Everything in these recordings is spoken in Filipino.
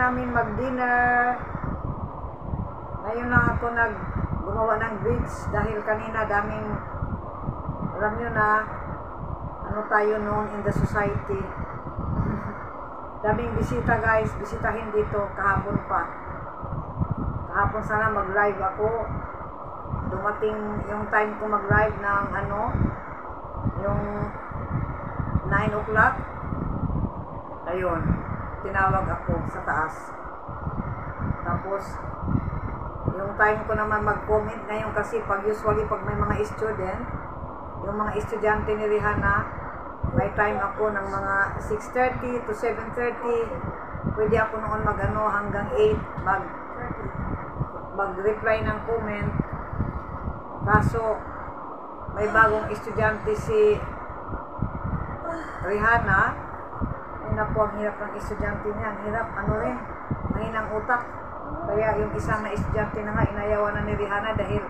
namin mag-dinner. Ngayon lang ako gumawa ng bridge dahil kanina daming, alam nyo na, ano tayo noon in the society. Daming bisita guys, bisitahin dito kahapon pa. Kahapon sana mag-live ako. Dumating yung time ko mag-live ng yung 9 o'clock. Ayun, tinawag ako sa taas. Tapos, yung time ko naman mag-comment ngayon kasi usually pag may mga student, yung mga estudyante ni Rihanna, may time ako ng mga 6:30 to 7:30. Pwede ako noon hanggang 8 mag-reply ng comment. Kaso may bagong estudyante si Rihanna. Ay naku, ang hirap ng estudyante niya. Ang hirap, mahinang utak. Kaya yung isang na estudyante na nga, inayawan na ni Rihanna dahil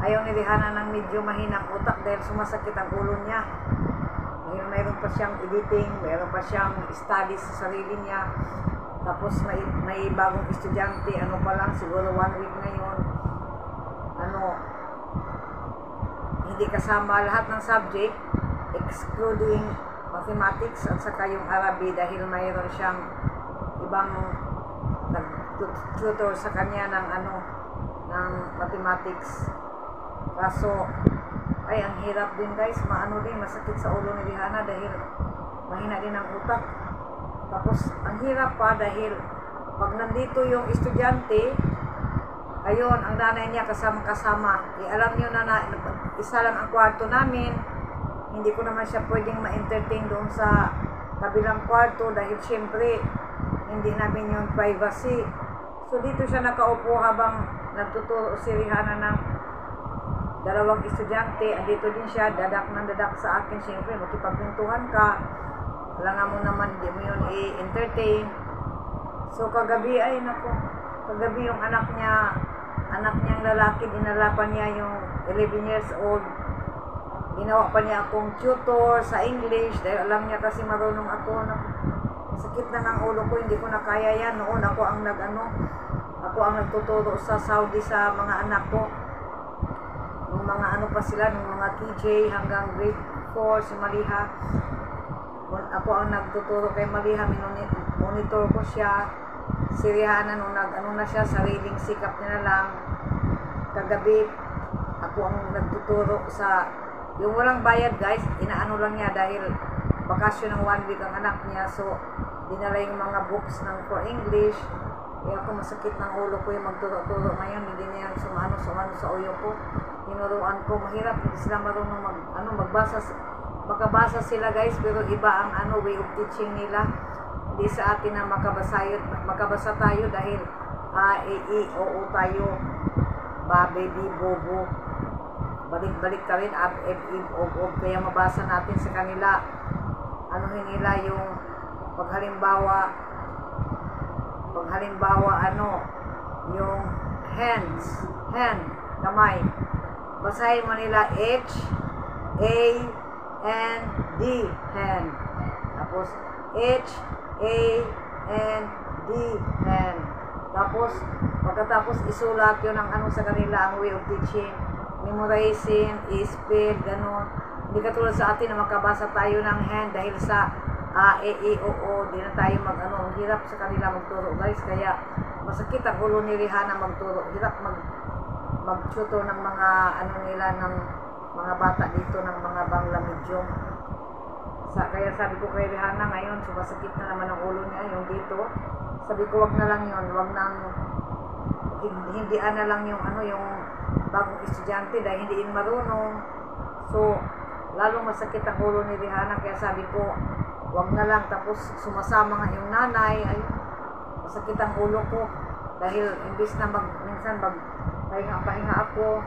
ayaw ni Rihanna ng medyo mahinang utak dahil sumasakit ang ulo niya. Dahil mayroon pa siyang editing, mayroon pa siyang studies sa sarili niya. Tapos may bagong estudyante, pa lang, siguro 1 week ngayon. Hindi kasama lahat ng subject, excluding mathematics at saka yung Arabic dahil mayroon siyang ibang nag-tutor sa kanya ng mathematics. Kaso, ay ang hirap din guys, masakit sa ulo ni Rihanna dahil mahina din ang utak. Tapos, ang hirap pa dahil pag nandito yung estudyante, ayun, ang nanay niya kasama-kasama. Alam niyo na isa lang ang kwarto namin. Hindi ko naman siya pwedeng ma-entertain doon sa kabilang kwarto dahil syempre, hindi namin yung privacy. So, dito siya nakaupo habang nagtuturo si Rihanna ng dalawang estudyante. Andito din siya, dadak sa akin. Syempre, makipagpintuhan ka. Kailangan mo naman, hindi mo yun i-entertain. So, kagabi yung anak niyang lalaki, dinala pa niya yung 11 years old. Ginawa pa niya akong tutor sa English dahil alam niya kasi marunong ako. Sakit na ng ulo ko, hindi ko na kaya yan. Noon ako ang nagtuturo sa Saudi sa mga anak ko. Nung mga pa sila, nung mga TJ hanggang grade 4, si Maliha. Ako ang nagtuturo kay Maliha, monitor ko siya. Si Rihanna, nung na siya, sariling sikap niya na lang. Kagabi, ako ang nagtuturo sa, yung walang bayad guys, inaano lang niya dahil bakasyon ng 1 week ang anak niya. So, dinala yung mga books for English. Kaya ako masakit ng ulo ko yung magturo-turo ngayon. Hindi na yan sumano sa uyo ko. Tinuruan ko, mahirap, hindi sila marunong magbasa. Makabasa sila guys, pero iba ang way of teaching nila. Hindi sa atin na makabasa tayo dahil A, E, O, O tayo. Ba, baby, bobo. Balik-balik ka rin, ab, F, I, O, O. Kaya mabasa natin sa kanila. Nila yung paghalimbawa, yung hand, kamay. Basahin mo nila H, A, N, D, hand. Tapos, H, A, N, D, hand. Tapos, pagkatapos isulat yun ang sa kanila, ang way of teaching. Memorizing, spell, ganun. Hindi katulad sa atin na makabasa tayo ng hand dahil sa A, E, I, O, O. Di na tayo ang hirap sa kanila magturo guys. Kaya, masakit ang ulo ni Rihanna magturo. Hirap mag-tutor ng mga nila ng mga bata dito ng mga Bangla medium. Kaya sabi ko kay Rihanna ngayon, sumasakit na naman ang ulo niya yung dito. Sabi ko wag na lang yun, wag nang hindian na lang yung yung bagong estudyante dahil hindi in marunong. So, lalong masakit ang ulo ni Rihanna kaya sabi ko wag na lang. Tapos sumasama nga yung nanay, ay masakit ang ulo ko dahil imbis na minsan pahinga ako,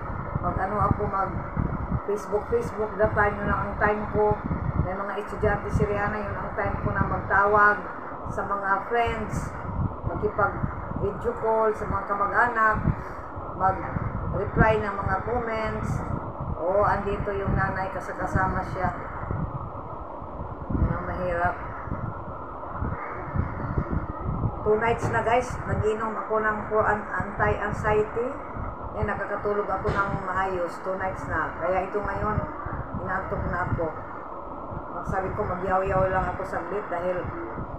mag Facebook, that time yun lang ang time ko. May mga estudyante si Rihanna, yun ang time ko na magtawag sa mga friends, makipag-video call sa mga kamag-anak, mag-reply ng mga comments. O, andito yung nanay, kasama siya. Yun ang mahirap. 2 nights na guys, nag-inom ako ng for anti-anxiety. Yan, nakakatulog ako ng maayos. 2 nights na. Kaya ito ngayon, inaantok na ako. Sabi ko, magyaw-yaw lang ako saglit dahil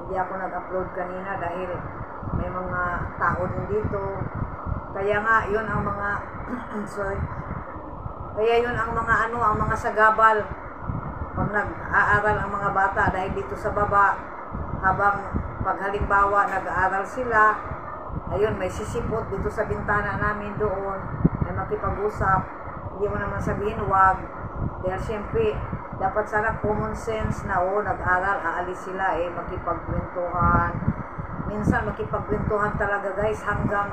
hindi ako nag-upload kanina dahil may mga tao din dito. Kaya nga, yun ang mga sorry. Kaya yun ang mga ang mga sagabal pag nag-aaral ang mga bata dahil dito sa baba, habang pag halimbawa nag-aaral sila, ayun, may sisipot dito sa bintana namin doon, may makipag-usap. Hindi mo naman sabihin wag, dahil siyempre dapat sana common sense na nag-aral, aalis sila makipagkwentuhan. Minsan makipagkwentuhan talaga guys hanggang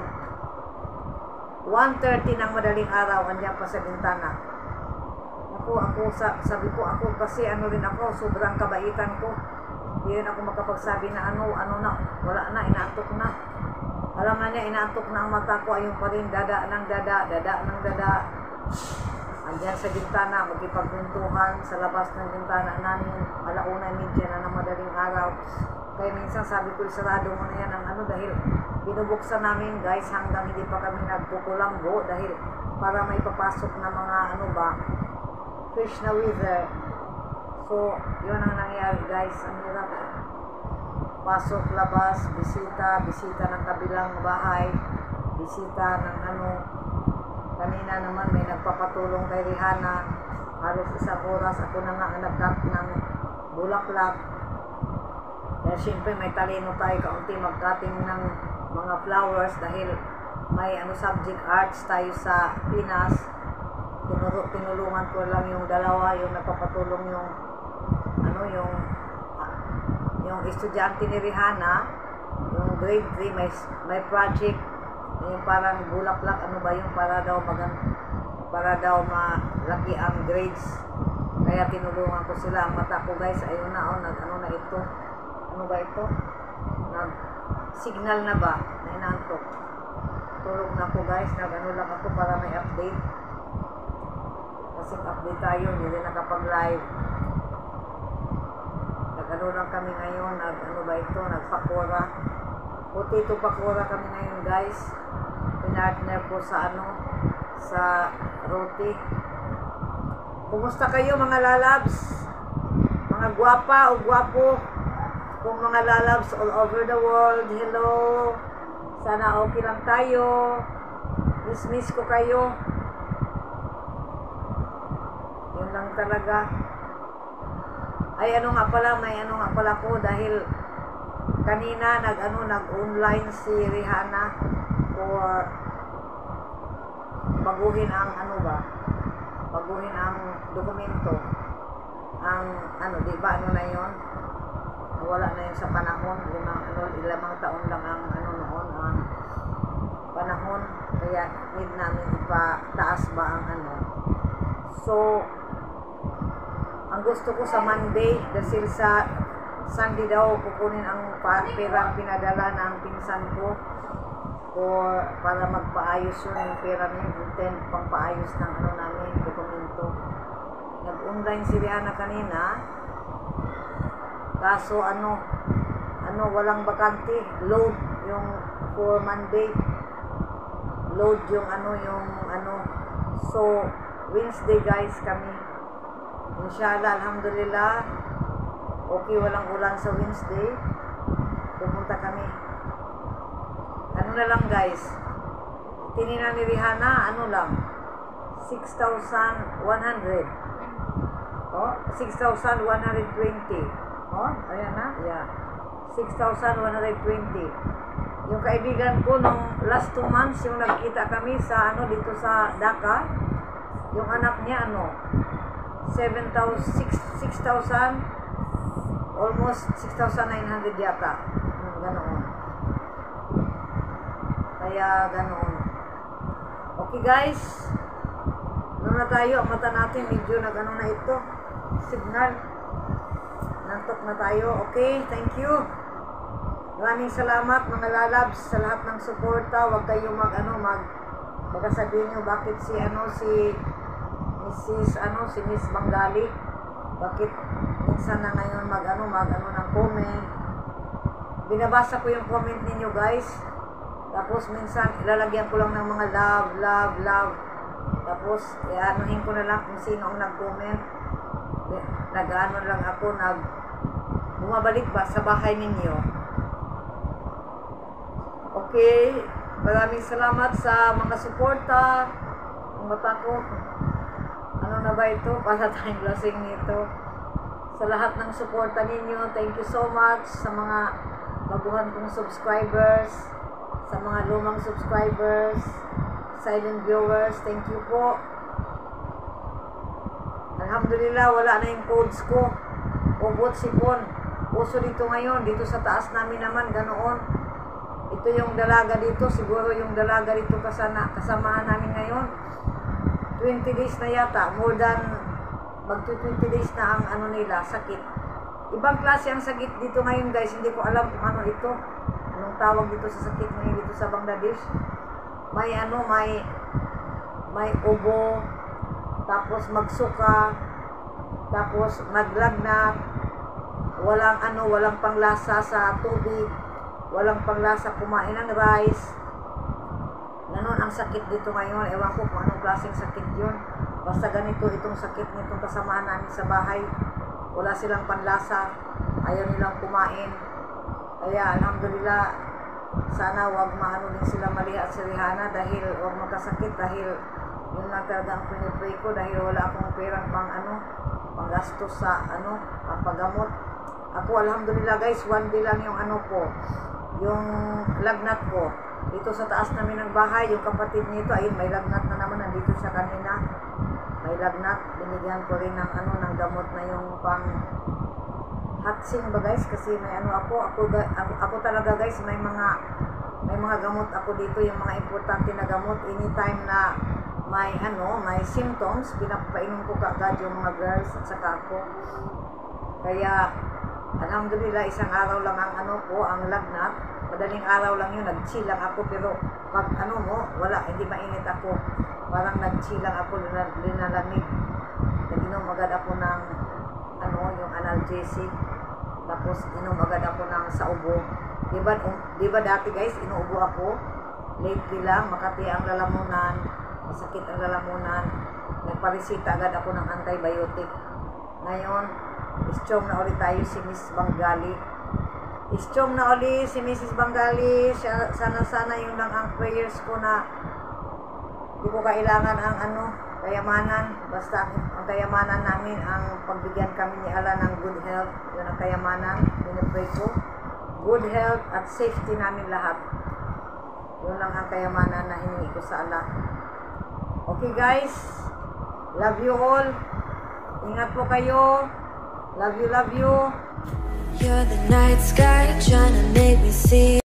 1:30 ng madaling araw, andyan pa sa bintana. Sabi ko, ako kasi rin ako, sobrang kabaitan ko. Hindi rin ako makapagsabi na na, wala na, inaantok na. Alam na niya, inaantok na ang mata ko, ayun pa rin, dada ng dada. Andyan sa bintana, magkipagkwentuhan sa labas ng bintana namin, 1:30 na ng madaling araw. Kaya minsan sabi ko, isarado mo na yan ang dahil binubuksan namin guys hanggang hindi pa kami nagkukulanggo dahil para may papasok na mga fish na wither. So, yun ang nangyari guys. Ang hirap. Pasok, labas, bisita ng kabilang bahay, bisita ng kanina naman may nagpapatulong kay Rihanna. Halos 1 oras ako na nga nagkat ng bulaklak. Dahil siyempre may talino tayo kaunti magkating ng mga flowers dahil may subject arts tayo sa Pinas. Tinulungan ko lang yung dalawa, yung nagpapatulong yung estudyante ni Rihanna, yung grade 3 may project yung parang bulaklak, yung para daw malaki ang grades. Kaya tinulungan ko sila. Ang mata ko guys, ayun na na ito. Ano ba ito? Nag-signal na ba? Na inaantok. Tulog na ako guys. Lang ako para may update. Kasi update tayo. Hindi rin nakapag-live. Lang kami ngayon. Ba ito? Nagpakura. Potato pakura kami ngayon guys. Pinartner ko sa sa roti. Kumusta kayo mga lalabs? Mga gwapa o gwapo? Kung mga lalabs all over the world, hello. Sana okay lang tayo. Miss ko kayo. Yun lang talaga. Ay may pala ko dahil kanina nag-online si Rihanna for baguhin ang baguhin ang dokumento. Ang di ba na yun? Wala na yun sa panahon, 5 taon lang ang noon ang panahon, kaya need namin ipataas ba ang So ang gusto ko sa Monday dahil sa Sunday daw kukunin ang perang pinadala ng pinsan ko para magpaayos yung pera niya, intend pang paayos ng namin dokumento. Nag-online si Rihanna kanina. Kaso walang bakante, load yung for Monday. Load yung So Wednesday guys kami. Inshallah, alhamdulillah. Okay, walang ulan sa Wednesday. Pupunta kami. Na lang guys. Tinina ni Rihanna, lang. 6,100. Oh, 6,120. Oh, ayan na. Yeah. 6,120. Yung kaibigan ko nung last 2 months, yung nagkita kami sa dito sa Dhaka, yung anak niya 6,000, almost 6,900 yata. Ganoon. Kaya ganoon. Okay guys. Na tayo, ang mata natin medyo na ito. Signal. Nantok na tayo. Okay, thank you. Maraming salamat mga lalabs sa lahat ng suporta. Huwag kayong baka sabihin nyo bakit si Miss Bangali, bakit minsan na ngayon mag ng comment. binabasa ko yung comment ninyo guys. Tapos minsan ilalagyan ko lang ng mga love. Tapos anuhin ko na lang kung sino ang nag-comment. Nag-ano lang ako, bumabalik ba sa bahay ninyo. Okay, maraming salamat sa mga suporta. Ang mata ko, ano na ba ito? Para tayong lasing nito. Sa lahat ng suporta ninyo, thank you so much. Sa mga baguhan kong subscribers, sa mga lumang subscribers, silent viewers, thank you po. Alhamdulillah, wala na yung codes ko. Ubot sipon. Uso dito ngayon, dito sa taas namin naman, ganoon. Ito yung dalaga dito, siguro yung dalaga dito kasamahan namin ngayon. 20 days na yata, more than mag-20 days na ang ano nila, sakit. Ibang klase ang sakit dito ngayon guys, hindi ko alam kung ano ito. Anong tawag dito sa sakit ngayon dito sa Bangladesh. May ano, may ubo, tapos magsuka, tapos maglagnat, walang panglasa sa tubig, walang panglasa kumain ng rice. Ganon ang sakit dito ngayon. Ewan ko kung anong klaseng sakit yun. Basta ganito itong sakit nitong kasamahan namin sa bahay. Wala silang panlasa, ayaw nilang kumain. Kaya alhamdulillah, sana wag maano din sila maliha at sirihana dahil wag magkasakit, dahil yun lang talaga ang pinipray ko, dahil wala akong perang panggastos sa paggamot. Ako alhamdulillah guys, 1 day lang yung yung lagnat ko. Dito sa taas namin ng bahay, yung kapatid nito, ayun, may lagnat na naman, nandito siya kanina. May lagnat, binigyan ko rin ng ng gamot na yung pang hatsing ba guys, kasi may ako talaga guys, may mga gamot ako dito, yung mga importante na gamot. Anytime na may symptoms, pinapainom ko kaagad yung mga girls at saka ako. Kaya alhamdulillah, isang araw lang ang ang lagnat. Madaling araw lang yun, nag-chill lang ako, pero pag wala, hindi mainit ako. Parang nag-chill lang ako, linalamig. Nag-inom agad ako ng yung analgesic. Tapos inom agad ako ng sa ubo. Diba dati guys, inuubo ako. Lately lang, Makati ang lalamunan, masakit ang lalamunan. Nagparisita agad ako ng antibiotic. Ngayon, strong na ulit tayo si Miss Bengali. Strong na ulit si Mrs. Bengali. Sana yung lang ang prayers ko na di ko kailangan ang kayamanan. Basta ang kayamanan namin, ang pagbigyan kami ni Allah ng good health. Yun ang kayamanan. Pinipray ko. Good health at safety namin lahat. Yun lang ang kayamanan na hiningi ko sa Allah. Okay guys. Love you all. Ingat po kayo. Love you. You're the night sky trying to make me see